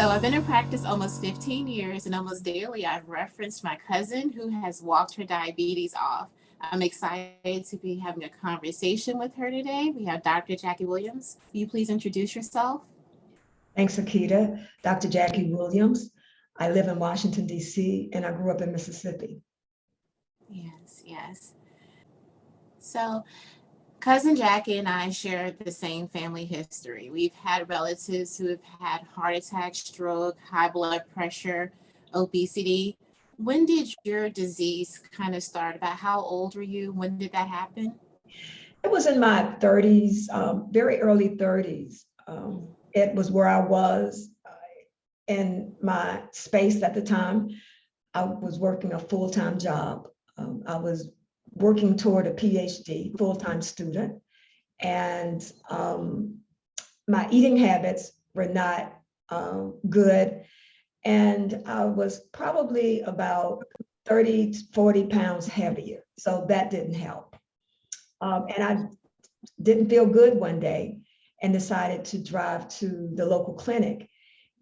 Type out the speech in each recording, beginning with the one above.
So I've been in practice almost 15 years, and almost daily I've referenced my cousin who has walked her diabetes off. I'm excited to be having a conversation with her today. We have Dr. Jackie Williams. Will you please introduce yourself? Thanks, Akita. Dr. Jackie Williams. I live in Washington, D.C., and I grew up in Mississippi. Yes, yes. So, cousin Jackie and I share the same family history. We've had relatives who have had heart attack, stroke, high blood pressure, obesity. When did your disease kind of start? About how old were you? When did that happen? It was in my 30s, very early 30s. It was where I was in my space at the time. I was working a full-time job. I was working toward a PhD, full-time student, and my eating habits were not good. And I was probably about 30 to 40 pounds heavier. So that didn't help. And I didn't feel good one day and decided to drive to the local clinic.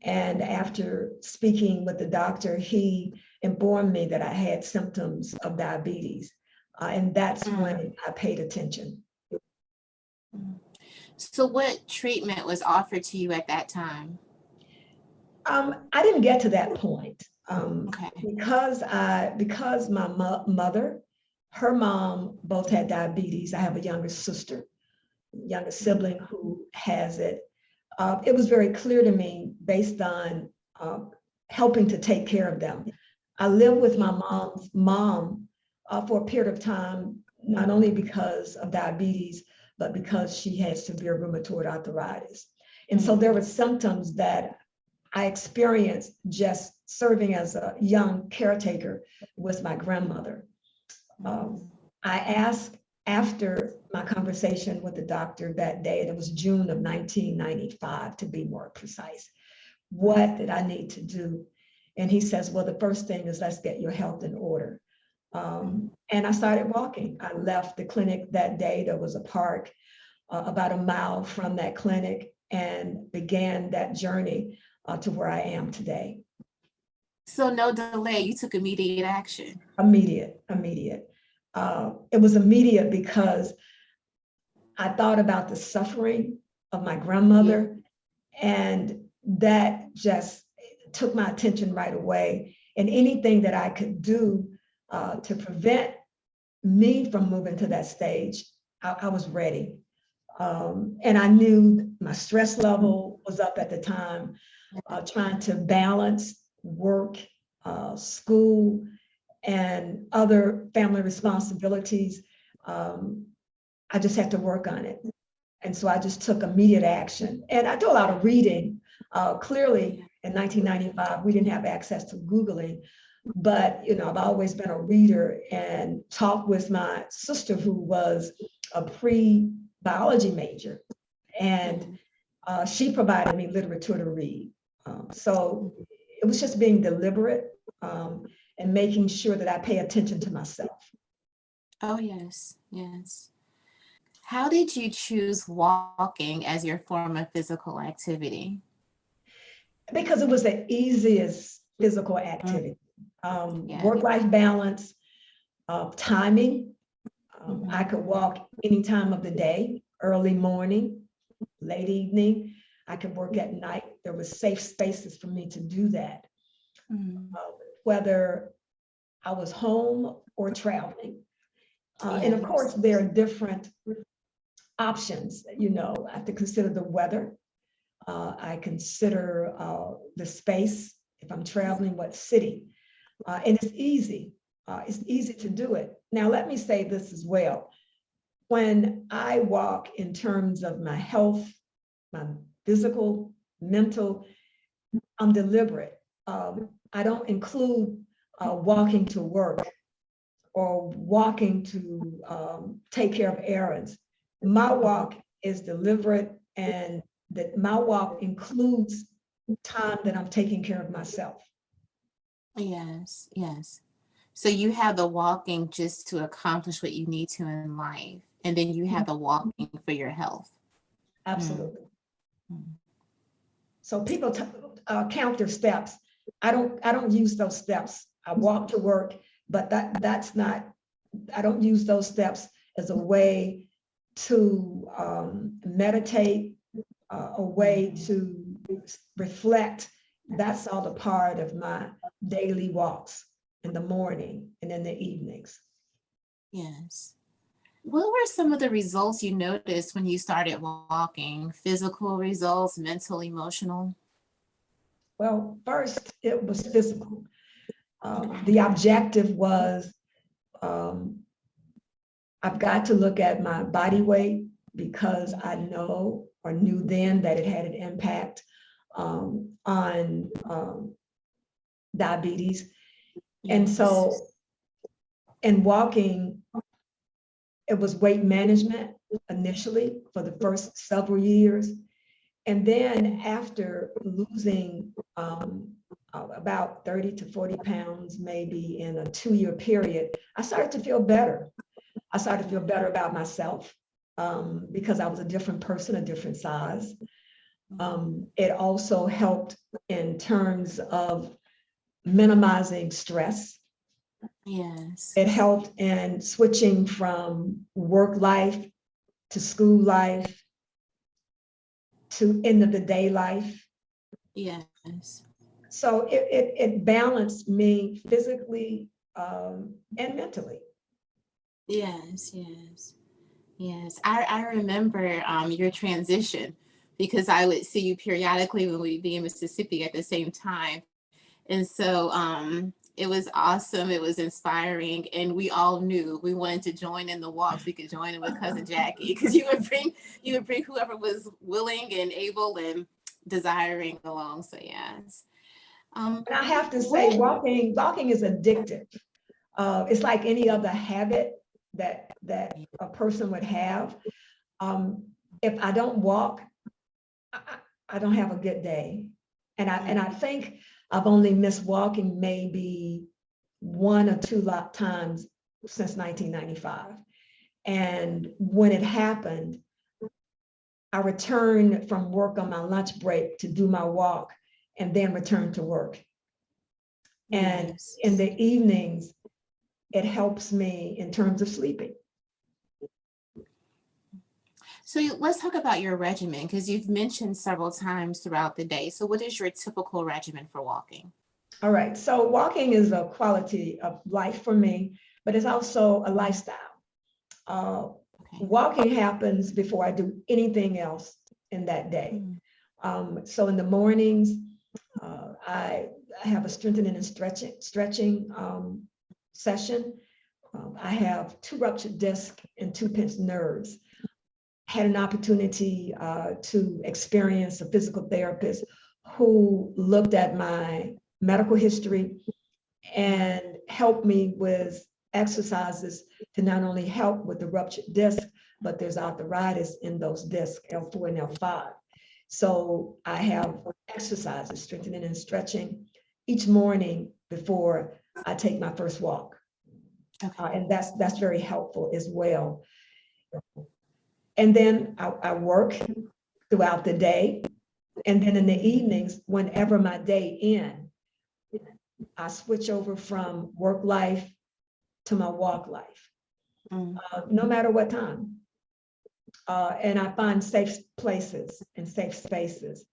And after speaking with the doctor, he informed me that I had symptoms of diabetes. And that's when I paid attention. So, what treatment was offered to you at that time? I didn't get to that point Okay. because my mother, her mom both had diabetes. I have a younger sibling who has it. It was very clear to me based on helping to take care of them. I lived with my mom's mom for a period of time, not only because of diabetes, but because she had severe rheumatoid arthritis. And so there were symptoms that I experienced just serving as a young caretaker with my grandmother. I asked after my conversation with the doctor that day, and it was June of 1995 to be more precise, what did I need to do? And he says, well, the first thing is let's get your health in order. And I started walking. I left the clinic that day. There was a park about a mile from that clinic and began that journey to where I am today. So, no delay, you took immediate action. Immediate. It was immediate because I thought about the suffering of my grandmother, and that just took my attention right away. And anything that I could do to prevent me from moving to that stage, I was ready. And I knew my stress level was up at the time, trying to balance work, school, and other family responsibilities. I just had to work on it. And so I just took immediate action. And I do a lot of reading. Clearly, in 1995, we didn't have access to Googling, but I've always been a reader and talked with my sister who was a pre-biology major. And she provided me literature to read. So it was just being deliberate and making sure that I pay attention to myself. Oh, yes, yes. How did you choose walking as your form of physical activity? Because it was the easiest physical activity. Work-life balance, timing. I could walk any time of the day, early morning, late evening. I could work at night. There were safe spaces for me to do that. Whether I was home or traveling. And of course, there are different options. I have to consider the weather. I consider the space, if I'm traveling, what city. And it's easy. It's easy to do it. Now, let me say this as well. When I walk in terms of my health, my physical, mental, I'm deliberate. I don't include walking to work or walking to take care of errands. My walk is deliberate, and that my walk includes time that I'm taking care of myself. Yes, yes. So you have the walking just to accomplish what you need to in life, and then you have the walking for your health. Absolutely. So people count their steps. I don't use those steps. I walk to work, but that's not, I don't use those steps as a way to meditate, a way to reflect. That's all a part of my daily walks in the morning and in the evenings. Yes. What were some of the results you noticed when you started walking? Physical results, mental, emotional? Well, first it was physical. The objective was I've got to look at my body weight because I know or knew then that it had an impact on diabetes. And so in walking, it was weight management initially for the first several years. And then after losing about 30 to 40 pounds, maybe in a 2-year period, I started to feel better. I started to feel better about myself because I was a different person, a different size. It also helped in terms of minimizing stress. Yes. It helped in switching from work life to school life to end of the day life. Yes. So it balanced me physically and mentally. Yes. Yes. Yes. I remember your transition because I would see you periodically when we'd be in Mississippi at the same time. And so it was awesome. It was inspiring. And we all knew we wanted to join in the walks. We could join in with Cousin Jackie because you would bring whoever was willing and able and desiring along. So yes. And I have to say, walking is addictive. It's like any other habit that a person would have. If I don't walk, I don't have a good day. And I think I've only missed walking maybe 1 or 2 times since 1995. And when it happened, I returned from work on my lunch break to do my walk and then return to work. And Yes. in the evenings, it helps me in terms of sleeping. So let's talk about your regimen because you've mentioned several times throughout the day. So what is your typical regimen for walking? All right. So walking is a quality of life for me, but it's also a lifestyle. Okay. Walking happens before I do anything else in that day. So in the mornings, I have a strengthening and stretching session. I have 2 ruptured discs and 2 pinched nerves. Had an opportunity to experience a physical therapist who looked at my medical history and helped me with exercises to not only help with the ruptured disc, but there's arthritis in those discs, L4 and L5. So I have exercises, strengthening and stretching each morning before I take my first walk. Okay. And that's very helpful as well. And then I work throughout the day. And then in the evenings, whenever my day ends, I switch over from work life to my walk life, no matter what time. And I find safe places and safe spaces.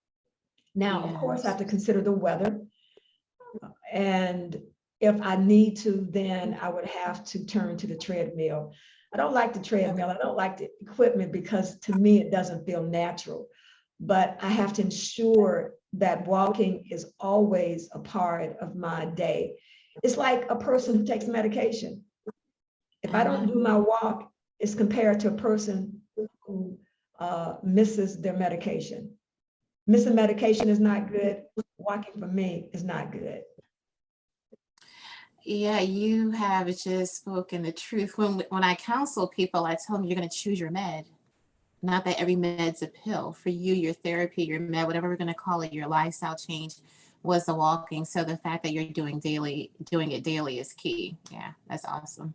Now, of course, I have to consider the weather. And if I need to, then I would have to turn to the treadmill. I don't like the treadmill. I don't like the equipment because to me, it doesn't feel natural. But I have to ensure that walking is always a part of my day. It's like a person who takes medication. If I don't do my walk, it's compared to a person who misses their medication. Missing medication is not good. Walking for me is not good. Yeah, you have just spoken the truth. When I counsel people, I tell them you're going to choose your med. Not that every med's a pill. For you, your therapy, your med, whatever we're going to call it, your lifestyle change was the walking. So the fact that you're doing it daily is key. Yeah, that's awesome.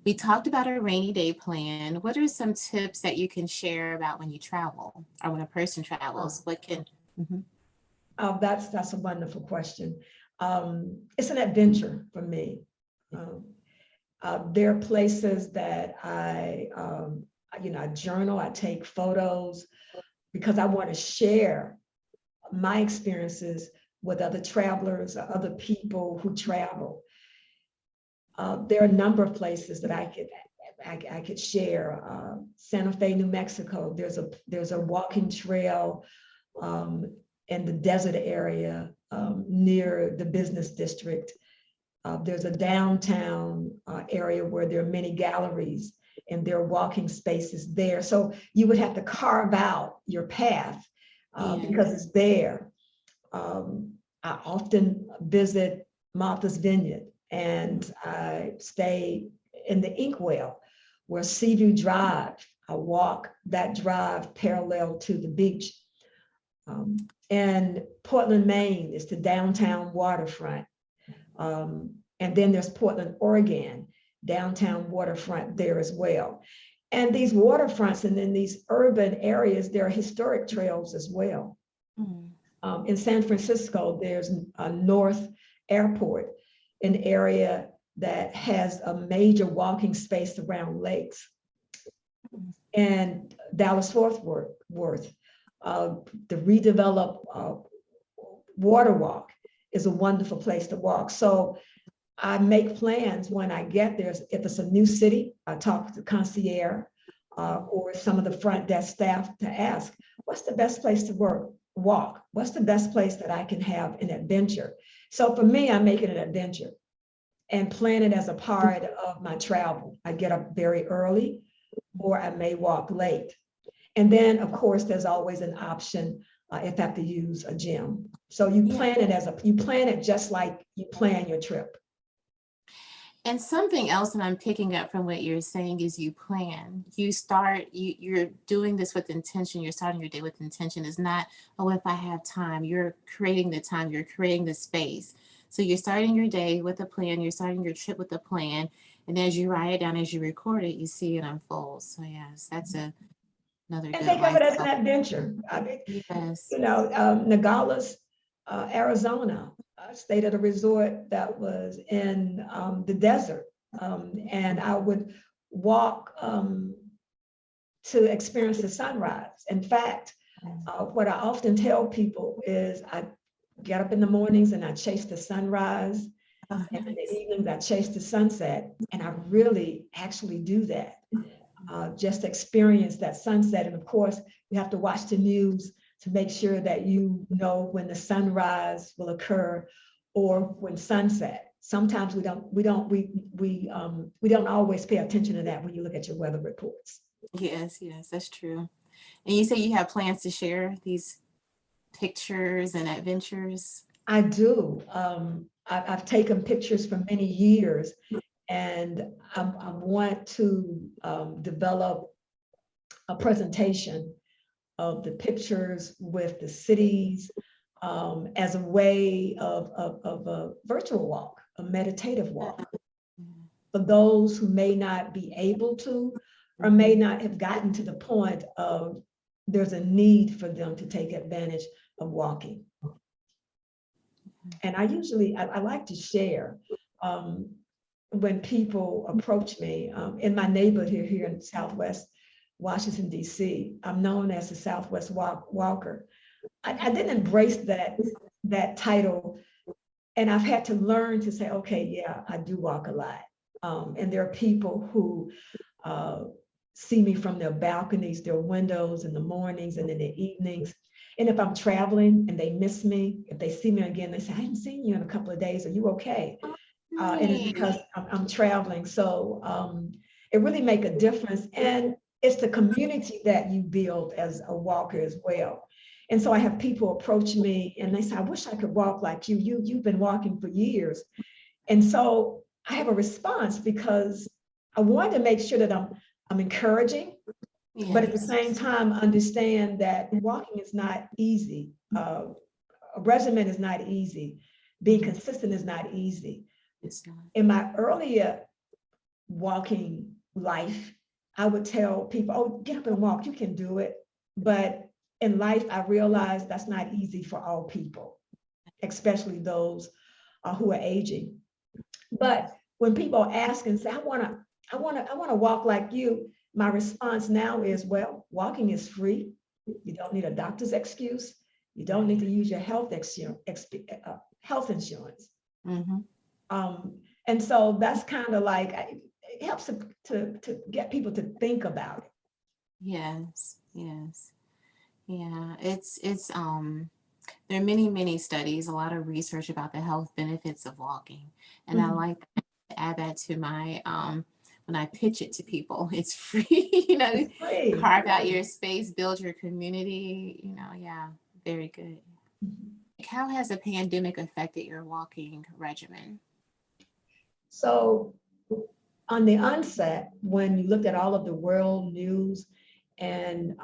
We talked about a rainy day plan. What are some tips that you can share about when you travel or when a person travels? What can? Mhm. That's a wonderful question. It's an adventure for me. Um, there are places that I journal, I take photos because I want to share my experiences with other travelers or other people who travel. There are a number of places that I could share. Santa Fe, New Mexico. There's a walking trail in the desert area near the business district. There's a downtown area where there are many galleries and there are walking spaces there. So you would have to carve out your path because it's there. I often visit Martha's Vineyard and I stay in the Inkwell where Seaview Drive. I walk that drive parallel to the beach. And Portland, Maine is the downtown waterfront. And then there's Portland, Oregon, downtown waterfront there as well. And these waterfronts and then these urban areas, there are historic trails as well. In San Francisco, there's a North Airport, an area that has a major walking space around lakes. And Dallas-Fort Worth, the redeveloped Water Walk is a wonderful place to walk. So I make plans when I get there. If it's a new city, I talk to the concierge or some of the front desk staff to ask, what's the best place to walk? What's the best place that I can have an adventure? So for me, I make it an adventure and plan it as a part of my travel. I get up very early or I may walk late. And then of course, there's always an option if I have to use a gym. So you plan it just like you plan your trip. And something else that I'm picking up from what you're saying is you plan. You're doing this with intention. You're starting your day with intention. It's not, oh, if I have time. You're creating the time. You're creating the space. So you're starting your day with a plan. You're starting your trip with a plan. And as you write it down, as you record it, you see it unfold. So yes, that's another And good think of it as an lifestyle. adventure. I mean, Yes. Nogales, Arizona, I stayed at a resort that was in the desert. And I would walk to experience the sunrise. In fact, what I often tell people is I get up in the mornings and I chase the sunrise. Oh, And in nice. the evenings, I chase the sunset. And I really actually do that. Just experience that sunset. And of course, you have to watch the news to make sure that you know when the sunrise will occur or when sunset. Sometimes we don't always pay attention to that when you look at your weather reports. Yes, that's true. And you say you have plans to share these pictures and adventures. I do. I've taken pictures for many years, and I want to develop a presentation of the pictures with the cities as a way of a virtual walk, a meditative walk. For those who may not be able to, or may not have gotten to the point of there's a need for them to take advantage of walking. And I like to share when people approach me in my neighborhood here in Southwest Washington, DC. I'm known as the Southwest Walker. I didn't embrace that title, and I've had to learn to say, okay, yeah, I do walk a lot. And there are people who see me from their balconies, their windows in the mornings and in the evenings. And if I'm traveling and they miss me, if they see me again, they say, I haven't seen you in a couple of days. Are you okay? And it's because I'm traveling. So it really make a difference. And it's the community that you build as a walker as well. And so I have people approach me and they say, I wish I could walk like you. You've been walking for years. And so I have a response because I want to make sure that I'm encouraging, but at the same time, understand that walking is not easy. A regimen is not easy. Being consistent is not easy. It's not. In my earlier walking life, I would tell people, oh, get up and walk, you can do it. But in life, I realized that's not easy for all people, especially those who are aging. But when people ask and say, I want to walk like you, my response now is, well, walking is free. You don't need a doctor's excuse. You don't need to use your health insurance. Mm-hmm. And so that's kind of like, it helps to get people to think about it. Yes, yes. Yeah, it's there are many studies, a lot of research about the health benefits of walking. And I Mhm. like to add that to my when I pitch it to people. It's free, you know, It's free. carve out your space, build your community, you know, yeah, very good. How has the pandemic affected your walking regimen? So on the onset, when you looked at all of the world news and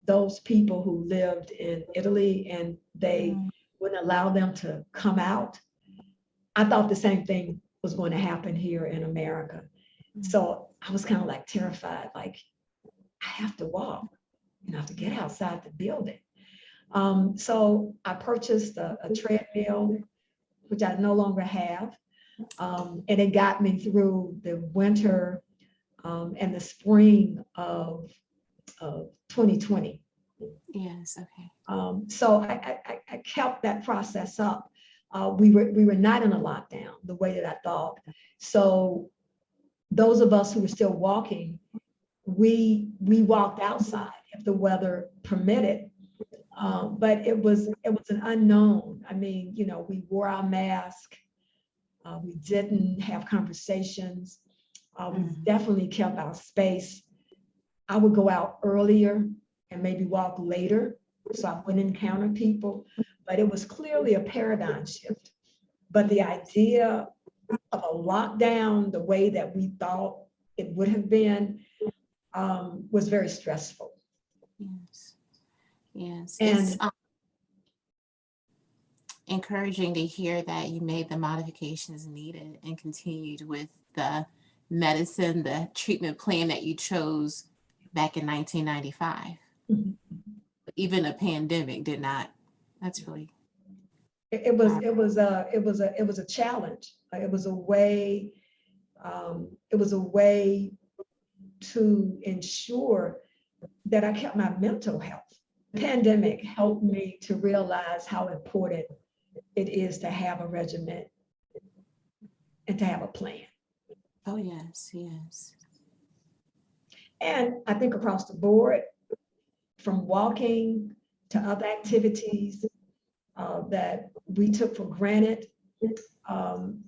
those people who lived in Italy and they Mm, wouldn't allow them to come out, I thought the same thing was going to happen here in America. mm, So I was kind of like terrified, like I have to walk and I have to get outside the building. So I purchased a treadmill, which I no longer have. And it got me through the winter and the spring of 2020. yes, okay. So I kept that process up. We were not in a lockdown the way that I thought. So those of us who were still walking, we walked outside if the weather permitted. But it was an unknown. I mean, we wore our mask. We didn't have conversations. We Mm, definitely kept our space. I would go out earlier and maybe walk later so I wouldn't encounter people. But it was clearly a paradigm shift. But the idea of a lockdown, the way that we thought it would have been, was very stressful. yes, yes. It's And encouraging to hear that you made the modifications needed and continued with the medicine, the treatment plan that you chose back in 1995. mhm, Even a pandemic did not. That's really it was powerful. it was a it was a it was a challenge. It was a way. It was a way to ensure that I kept my mental health. Pandemic helped me to realize how important it is to have a regimen and to have a plan. Oh, yes, yes. And I think across the board, from walking to other activities that we took for granted, um,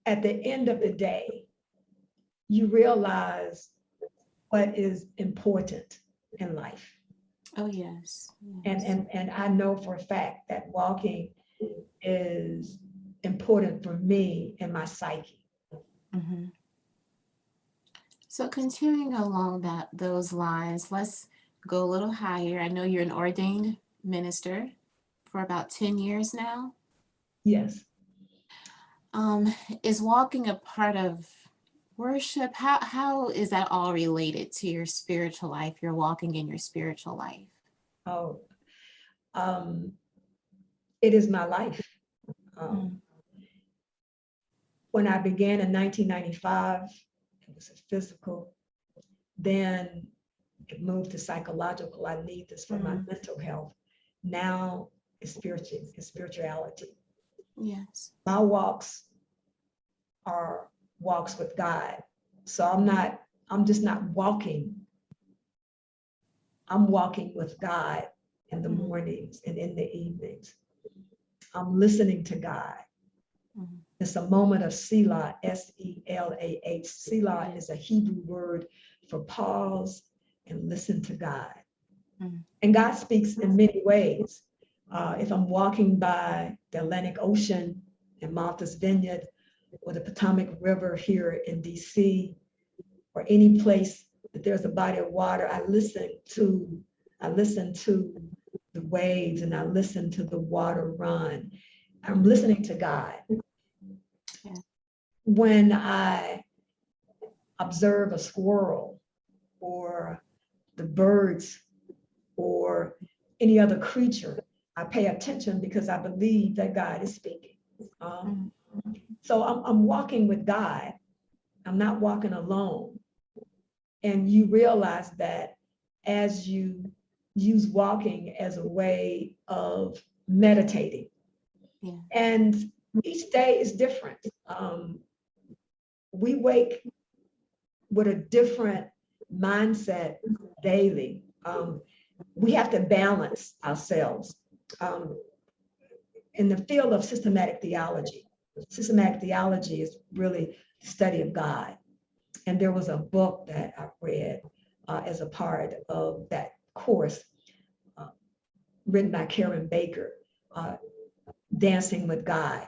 at the end of the day, you realize what is important in life. Oh, yes, And, yes. and, and I know for a fact that walking is important for me and my psyche. Hmm. So continuing along those lines, let's go a little higher. I know you're an ordained minister for about 10 years now. Yes. Um, is walking a part of worship? How is that all related to your spiritual life? You're walking in your spiritual life. Oh, um, it is my life. Um, Mm, when I began in 1995, it was a physical. Then it moved to psychological. I need this for my mm, mental health. Now it's spirituality. yes. My walks are walks with God. So I'm just not walking. I'm walking with God in the Mm, mornings and in the evenings. I'm listening to God. mm, It's a moment of Selah, Selah. Selah yeah. is a Hebrew word for pause and listen to God. Mm, And God speaks in many ways. If I'm walking by the Atlantic Ocean in Martha's Vineyard or the Potomac River here in DC, or any place that there's a body of water, I listen to the waves and I listen to the water run. I'm listening to God. yeah. When I observe a squirrel or the birds or any other creature. I pay attention because I believe that God is speaking. So I'm walking with God. I'm not walking alone. And you realize that as you use walking as a way of meditating. Yeah. And each day is different. We wake with a different mindset daily. We have to balance ourselves. In the field of systematic theology is really the study of God. And there was a book that I read as a part of that course written by Karen Baker, Dancing with God.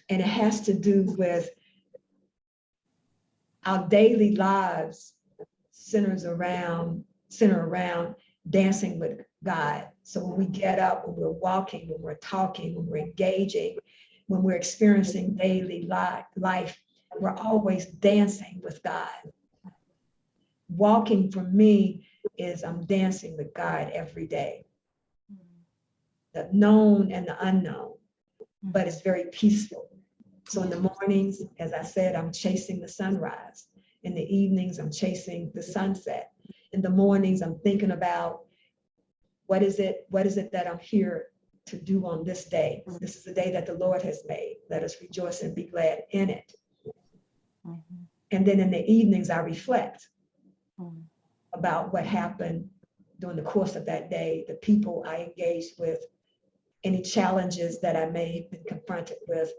And it has to do with our daily lives center around dancing with God. So when we get up, when we're walking, when we're talking, when we're engaging, when we're experiencing daily life, we're always dancing with God. Walking for me is I'm dancing with God every day. The known and the unknown, but it's very peaceful. So in the mornings, as I said, I'm chasing the sunrise. In the evenings, I'm chasing the sunset. In the mornings, I'm thinking about what is it that I'm here to do on this day. This is the day that the Lord has made. Let us rejoice and be glad in it. And then in the evenings, I reflect about what happened during the course of that day, the people I engaged with, any challenges that I may have been confronted with.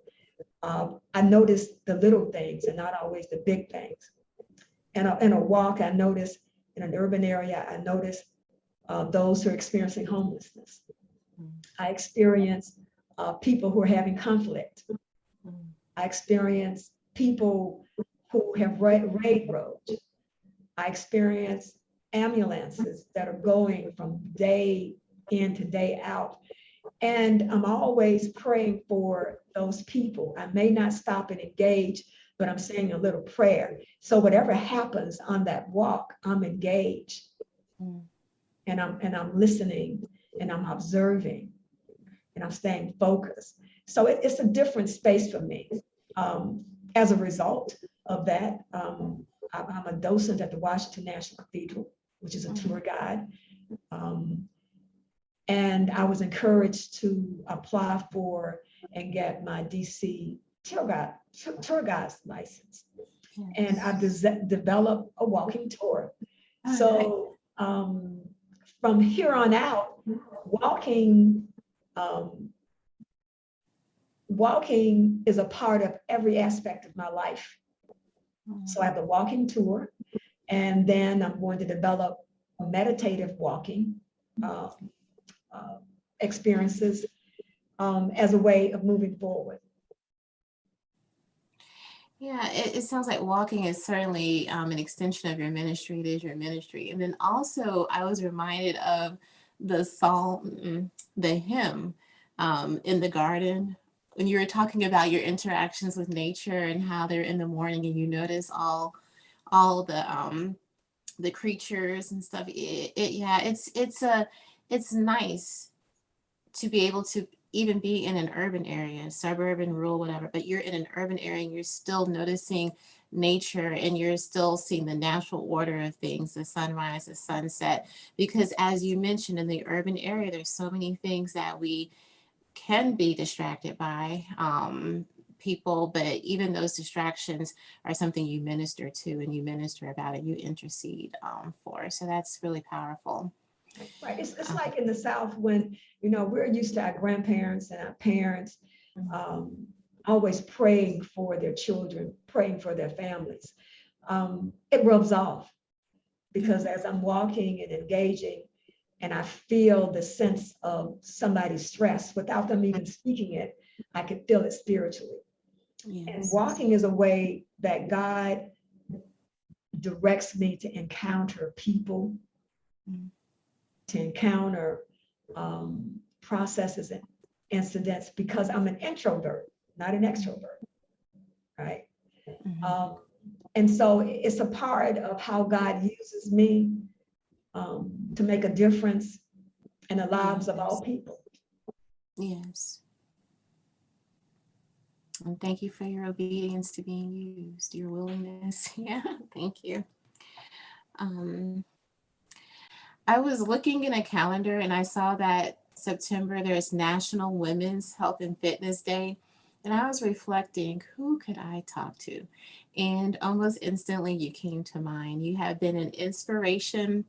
I notice the little things and not always the big things. And in a walk, I notice in an urban area, I notice those who are experiencing homelessness. I experience people who are having conflict. I experience people who have raid roads. I experience ambulances that are going from day in to day out. And I'm always praying for those people. I may not stop and engage, but I'm saying a little prayer. So whatever happens on that walk, I'm engaged. And I'm listening and I'm observing and I'm staying focused. So it's a different space for me. As a result of that, I'm a docent at the Washington National Cathedral, which is a tour guide. And I was encouraged to apply for and get my DC tour guide's license. And I developed a walking tour. So from here on out, walking is a part of every aspect of my life. So I have the walking tour, and then I'm going to develop meditative walking experiences as a way of moving forward. Yeah, it sounds like walking is certainly an extension of your ministry. It is your ministry. And then also, I was reminded of the song, the hymn in the garden, when you were talking about your interactions with nature and how they're in the morning and you notice all the creatures and stuff. It's nice to be able to even be in an urban area, suburban, rural, whatever, but you're in an urban area and you're still noticing nature and you're still seeing the natural order of things, the sunrise, the sunset. Because as you mentioned, in the urban area, there's so many things that we can be distracted by, people, but even those distractions are something you minister to and you minister about and you intercede for. So that's really powerful. Right. It's like in the South when, we're used to our grandparents and our parents always praying for their children, praying for their families. It rubs off because as I'm walking and engaging and I feel the sense of somebody's stress without them even speaking it, I can feel it spiritually. Yes. And walking is a way that God directs me to encounter people, to encounter processes and incidents, because I'm an introvert, not an extrovert, right? And so it's a part of how God uses me to make a difference and the lives of all Yes. people. Yes. And thank you for your obedience to being used, your willingness. Yeah, thank you. Um, I was looking in a calendar and I saw that September there's National Women's Health and Fitness Day. And I was reflecting, who could I talk to? And almost instantly you came to mind. You have been an inspiration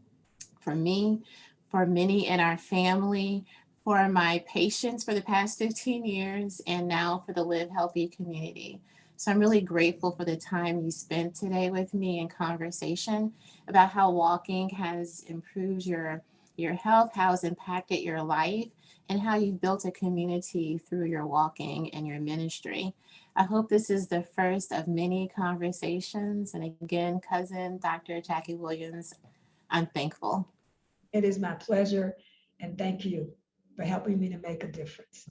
for me, for many in our family, for my patients for the past 15 years, and now for the Live Healthy community. So I'm really grateful for the time you spent today with me in conversation about how walking has improved your health, how it's impacted your life, and how you've built a community through your walking and your ministry. I hope this is the first of many conversations. And again, cousin Dr. Jackie Williams, I'm thankful. It is my pleasure, and thank you for helping me to make a difference.